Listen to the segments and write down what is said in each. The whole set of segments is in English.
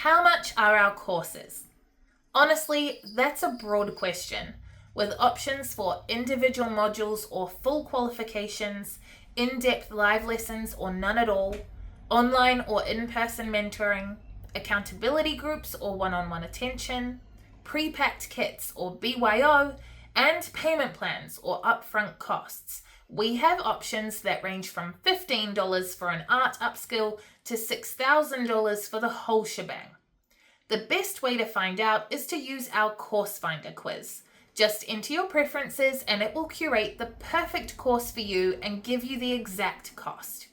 How much are our courses? Honestly, that's a broad question, with options for individual modules or full qualifications, in-depth live lessons or none at all, online or in-person mentoring, accountability groups or one-on-one attention, pre-packed kits or BYO, and payment plans or upfront costs. We have options that range from $15 for an art upskill to $6,000 for the whole shebang. The best way to find out is to use our Course Finder quiz. Just enter your preferences and it will curate the perfect course for you and give you the exact cost.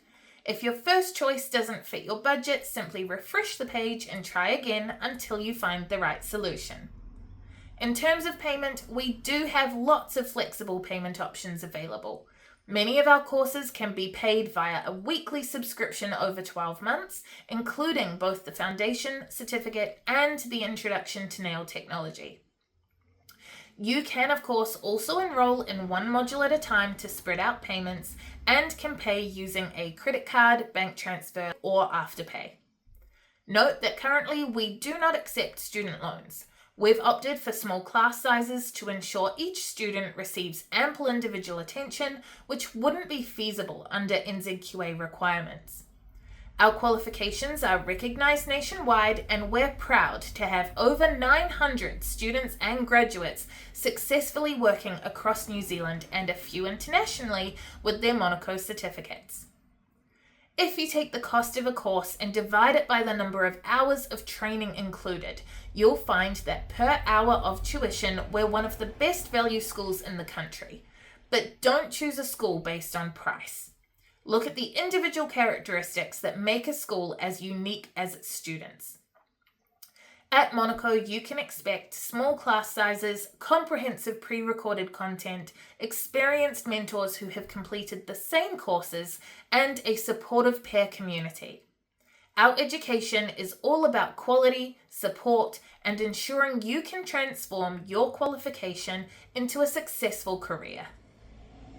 If your first choice doesn't fit your budget, simply refresh the page and try again until you find the right solution. In terms of payment, we do have lots of flexible payment options available. Many of our courses can be paid via a weekly subscription over 12 months, including both the Foundation Certificate and the Introduction to Nail Technology. You can, of course, also enroll in one module at a time to spread out payments and can pay using a credit card, bank transfer, or Afterpay. Note that currently we do not accept student loans. We've opted for small class sizes to ensure each student receives ample individual attention, which wouldn't be feasible under NZQA requirements. Our qualifications are recognised nationwide, and we're proud to have over 900 students and graduates successfully working across New Zealand and a few internationally with their Monaco certificates. If you take the cost of a course and divide it by the number of hours of training included, you'll find that per hour of tuition, we're one of the best value schools in the country. But don't choose a school based on price. Look at the individual characteristics that make a school as unique as its students. At Monaco, you can expect small class sizes, comprehensive pre-recorded content, experienced mentors who have completed the same courses, and a supportive peer community. Our education is all about quality, support, and ensuring you can transform your qualification into a successful career.